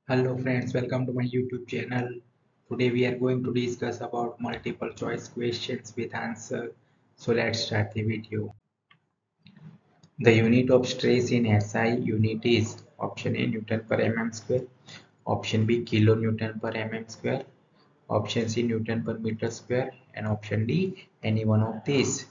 Hello friends, welcome to my YouTube channel. Today we are going to discuss about multiple choice questions with answer. So let's start the video. The unit of stress in SI unit is option A Newton per mm square, option B kilonewton per mm square, option C Newton per meter square, and option D any one of these.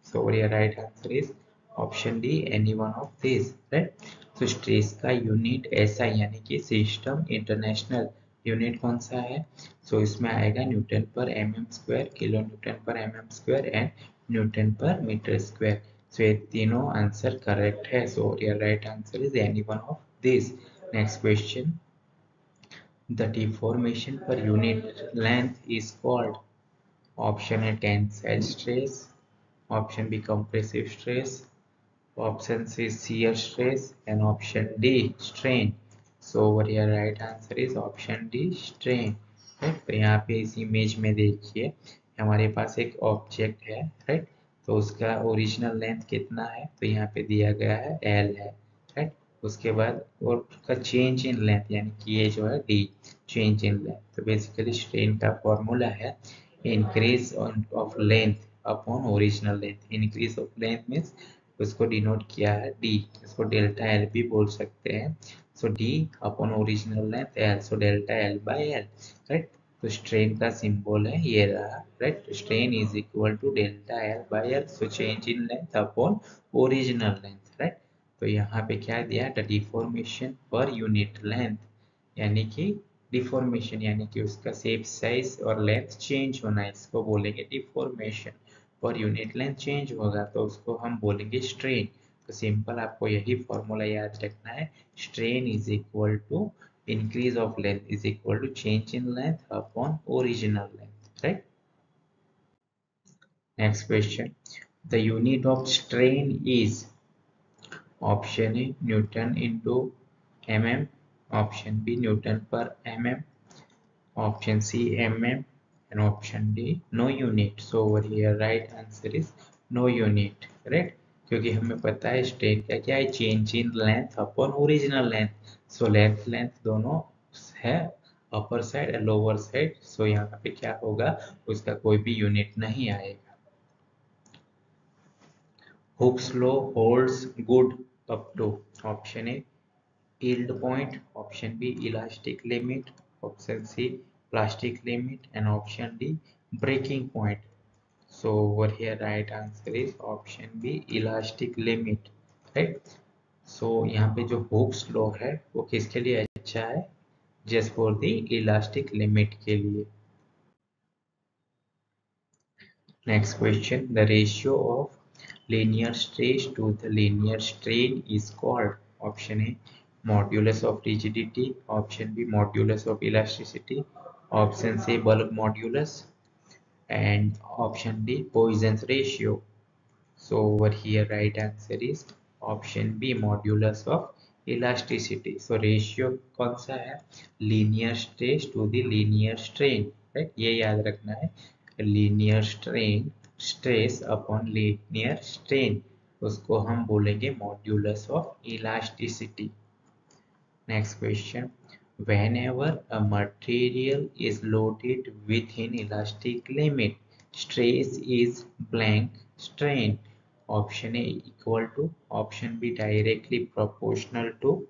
So your right answer is option D any one of these, right? तो stress का unit ऐसा यानी कि system international unit कौन सा है? सो इसमें आएगा न्यूटन पर mm स्क्वायर, किलो न्यूटन पर mm स्क्वायर एंड न्यूटन पर मीटर स्क्वायर. सो ये तीनों आंसर करेक्ट है. So your right answer is any one of this. Next question. The deformation per unit length is called option A tensile stress, option B compressive stress, option C shear stress, and option D strain. So over here right answer is option D strain. Right, तो यहाँ पे इस image में देखिए हमारे पास एक object है. Right, तो उसका ओरिजिनल लेंथ कितना है? तो यहाँ पे दिया गया है L है. राइट, उसके बाद और उसका चेंज इन लेंथ यानी कि ये जो है D चेंज इन लेंथ. तो बेसिकली स्ट्रेन का फॉर्मूला है increase of length upon original length. Increase of length means उसको डिनोट किया है डी, इसको डेल्टा एल भी बोल सकते हैं. So D upon original length L, so delta L by L. Right, तो स्ट्रेन का सिंबल है ये रहा. Right, strain is equal to delta L by L, so change in length upon original length. Right, तो यहाँ पे क्या दिया? The deformation per unit length यानी कि डिफॉर्मेशन यानी कि उसका शेप साइज और लेंथ चेंज होना, इसको बोलेंगे deformation. Per unit length change होगा तो उसको हम बोलेंगे स्ट्रेन. तो सिंपल आपको यही फॉर्मूला याद रखना है. Strain is equal to increase of length is equal to change in length upon original length. Right, next question. The unit of strain is option A newton into mm, option B Newton per mm, option C mm, and option D no unit. So over here right answer is no unit. right, क्योंकि हमें पता है strain का क्या है? Change in length upon original length. So length दोनों है upper side और लोअर साइड. सो यहाँ पे क्या होगा? उसका कोई भी यूनिट नहीं आएगा. Hooke's law holds good up to option A yield point, option B elastic limit, option C plastic limit, and option D breaking point. So over here right answer is option B elastic limit. right, so यहाँ पे जो Hooke's law है वो किसके लिए अच्छा है? just for the elastic limit के लिए. Next question. The ratio of linear stress to the linear strain is called option A modulus of rigidity, option B modulus of elasticity, option C bulk modulus, and option D Poisson's ratio. So over here right answer is option B modulus of elasticity. So ratio कौन सा है? linear stress to the linear strain. right, ये याद रखना है. linear strain stress upon linear strain उसको हम बोलेंगे modulus of elasticity. Next question. Whenever a material is loaded within elastic limit, stress is blank strain. Option A equal to, option B directly proportional to,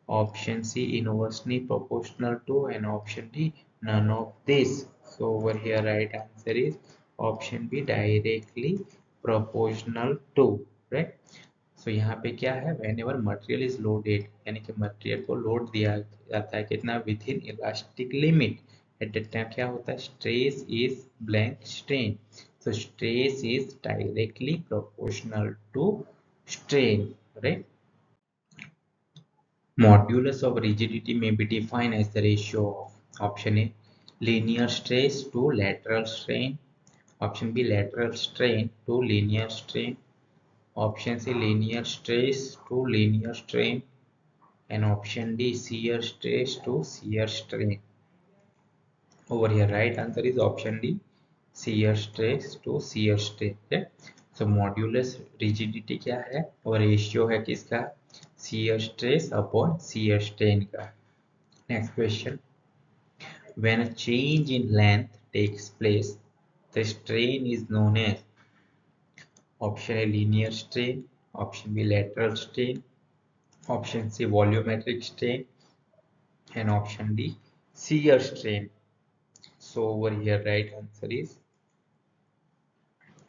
option C inversely proportional to, and option D none of this. So over here right answer is option B directly proportional to. right, सो यहाँ पे क्या है? whenever material is loaded यानी कि material को load दिया जाता है कितना? Within elastic limit. At that time क्या होता है? Stress is blank strain. So stress is directly proportional to strain. Right, modulus of rigidity may be defined as the ratio of option A linear stress to lateral strain, option B lateral strain to linear strain, option C linear stress to linear strain, and option D shear stress to shear strain. Over here right answer is option D shear stress to shear strain. okay? So modulus rigidity क्या है? और ratio है किसका? shear stress upon shear strain का. Next question. When a change in length takes place, the strain is known as option A linear strain, option B lateral strain, option C volumetric strain, and option D shear strain. So over here right answer is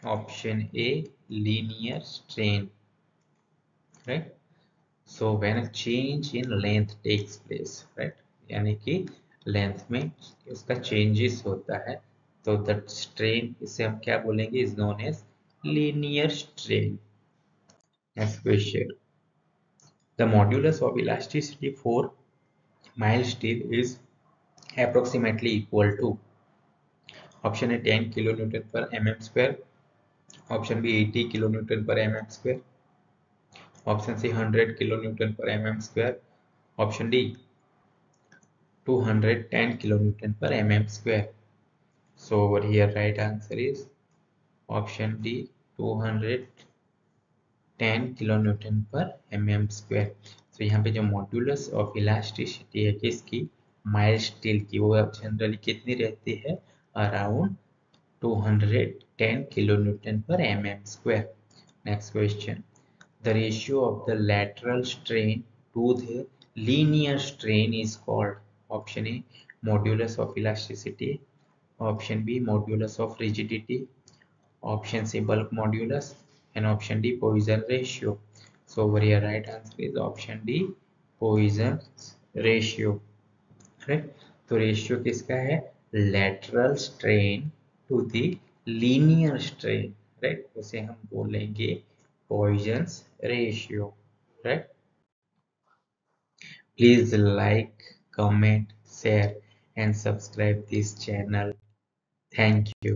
option A linear strain, right? So when a change in length takes place, right, यानी कि length में इसका changes होता है, तो that strain इसे हम क्या बोलेंगे, is known as linear strain. Next question. The modulus of elasticity for mild steel is approximately equal to option A 10 kilonewton per mm square, option B 80 kilonewton per mm square, option C 100 kilonewton per mm square, option D 210 kilonewton per mm square. So over here right answer is option D 210 kilonewton per mm square. तो यहाँ पे जो modulus of elasticity है किसकी, mild steel की, वो generally कितनी रहती है, around 210 kilonewton per mm square. Next question. The ratio of the lateral strain to the linear strain is called option A modulus of elasticity, option B modulus of rigidity, option C bulk modulus, and option D Poisson ratio. So over here right answer is option D Poisson's ratio. Right, तो ratio किसका है, lateral strain to the linear strain, right, उसे हम बोलेंगे Poisson's ratio, right. Please like, comment, share and subscribe this channel. Thank you.